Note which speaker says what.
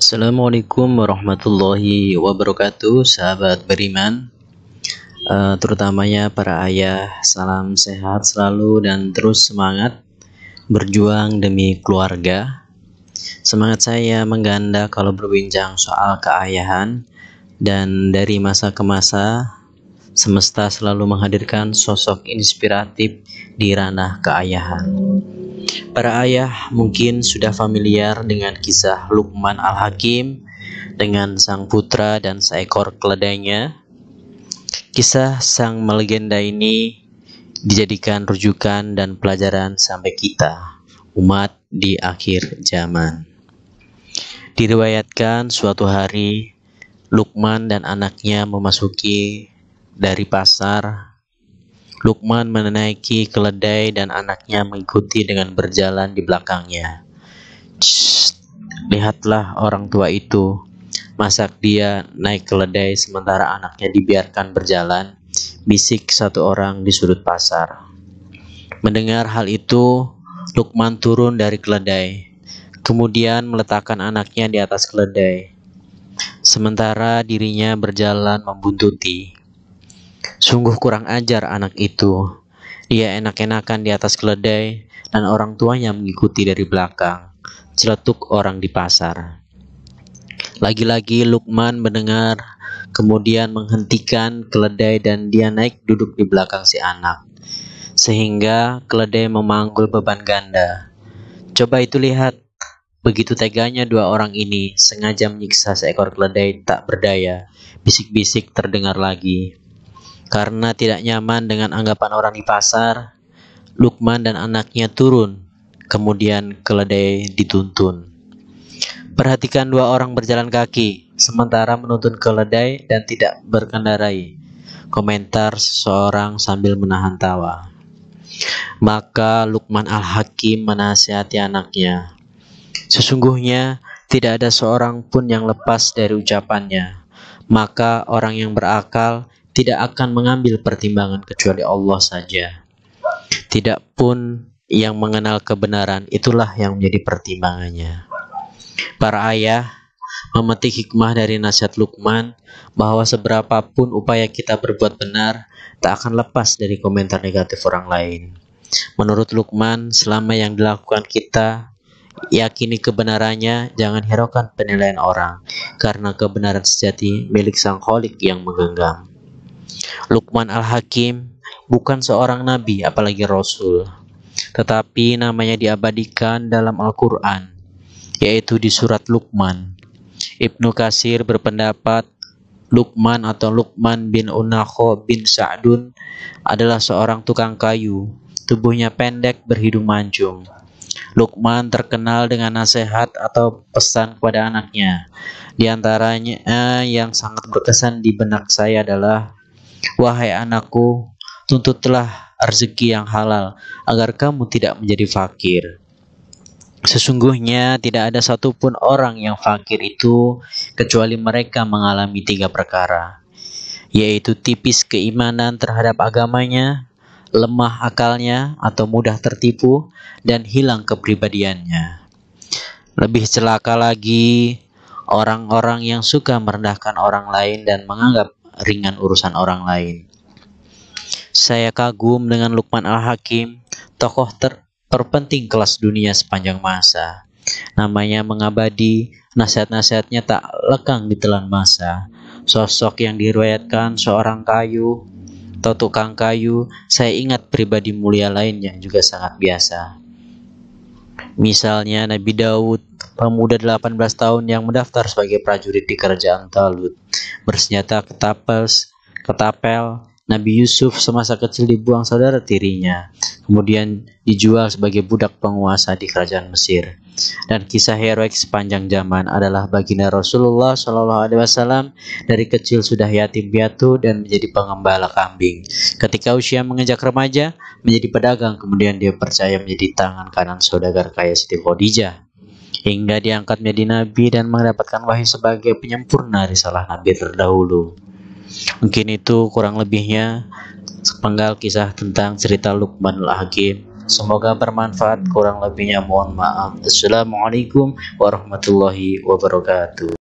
Speaker 1: Assalamualaikum warahmatullahi wabarakatuh, sahabat beriman, terutamanya para ayah. Salam sehat selalu dan terus semangat berjuang demi keluarga. Semangat saya mengganda kalau berbincang soal keayahan, dan dari masa ke masa semesta selalu menghadirkan sosok inspiratif di ranah keayahan. Para ayah mungkin sudah familiar dengan kisah Luqman Al-Hakim dengan sang putra dan seekor keledainya. Kisah sang melegenda ini dijadikan rujukan dan pelajaran sampai kita, umat di akhir zaman. Diriwayatkan suatu hari Luqman dan anaknya memasuki dari pasar. Luqman menaiki keledai dan anaknya mengikuti dengan berjalan di belakangnya. Lihatlah orang tua itu, masak dia naik keledai sementara anaknya dibiarkan berjalan, bisik satu orang di sudut pasar. Mendengar hal itu, Luqman turun dari keledai, kemudian meletakkan anaknya di atas keledai, sementara dirinya berjalan membuntuti. Sungguh kurang ajar anak itu. Dia enak-enakan di atas keledai dan orang tuanya mengikuti dari belakang. Celetuk orang di pasar. Lagi-lagi Luqman mendengar, kemudian menghentikan keledai dan dia naik duduk di belakang si anak, sehingga keledai memanggul beban ganda. Coba itu lihat, begitu teganya dua orang ini sengaja menyiksa seekor keledai tak berdaya. Bisik-bisik terdengar lagi. Karena tidak nyaman dengan anggapan orang di pasar, Luqman dan anaknya turun, kemudian keledai dituntun. Perhatikan dua orang berjalan kaki, sementara menuntun keledai dan tidak berkendarai. Komentar seseorang sambil menahan tawa. Maka Luqman Al-Hakim menasihati anaknya. Sesungguhnya tidak ada seorang pun yang lepas dari ucapannya. Maka orang yang berakal tidak akan mengambil pertimbangan kecuali Allah saja. Tidak pun yang mengenal kebenaran, itulah yang menjadi pertimbangannya. Para ayah memetik hikmah dari nasihat Luqman bahwa seberapapun upaya kita berbuat benar, tak akan lepas dari komentar negatif orang lain. Menurut Luqman, selama yang dilakukan kita yakini kebenarannya, jangan hiraukan penilaian orang, karena kebenaran sejati milik Sang Khalik yang menggenggam. Luqman Al-Hakim bukan seorang nabi apalagi rasul, tetapi namanya diabadikan dalam Al-Quran, yaitu di surat Luqman. Ibnu Katsir berpendapat Luqman atau Luqman bin Unakho bin Sa'dun adalah seorang tukang kayu, tubuhnya pendek berhidung mancung. Luqman terkenal dengan nasihat atau pesan kepada anaknya. Di antaranya yang sangat berkesan di benak saya adalah, wahai anakku, tuntutlah rezeki yang halal agar kamu tidak menjadi fakir. Sesungguhnya tidak ada satupun orang yang fakir itu kecuali mereka mengalami 3 perkara, yaitu tipis keimanan terhadap agamanya, lemah akalnya atau mudah tertipu, dan hilang kepribadiannya. Lebih celaka lagi orang-orang yang suka merendahkan orang lain dan menganggap ringan urusan orang lain. Saya kagum dengan Luqman Al-Hakim, tokoh terpenting kelas dunia sepanjang masa. Namanya mengabadi, nasihat-nasihatnya tak lekang ditelan masa. Sosok yang diriwayatkan seorang kayu atau tukang kayu, saya ingat pribadi mulia lain yang juga sangat biasa. Misalnya Nabi Daud, pemuda 18 tahun yang mendaftar sebagai prajurit di kerajaan Talut, bersenjata ketapel. Nabi Yusuf semasa kecil dibuang saudara tirinya, kemudian dijual sebagai budak penguasa di kerajaan Mesir. Dan kisah heroik sepanjang zaman adalah baginda Rasulullah SAW, dari kecil sudah yatim piatu dan menjadi pengembala kambing. Ketika usia menginjak remaja, menjadi pedagang, kemudian dia percaya menjadi tangan kanan saudagar kaya Siti Khadijah, hingga diangkat menjadi nabi dan mendapatkan wahyu sebagai penyempurna risalah nabi terdahulu. Mungkin itu kurang lebihnya sepenggal kisah tentang cerita Luqman Al-Hakim. Semoga bermanfaat, kurang lebihnya mohon maaf. Assalamualaikum warahmatullahi wabarakatuh.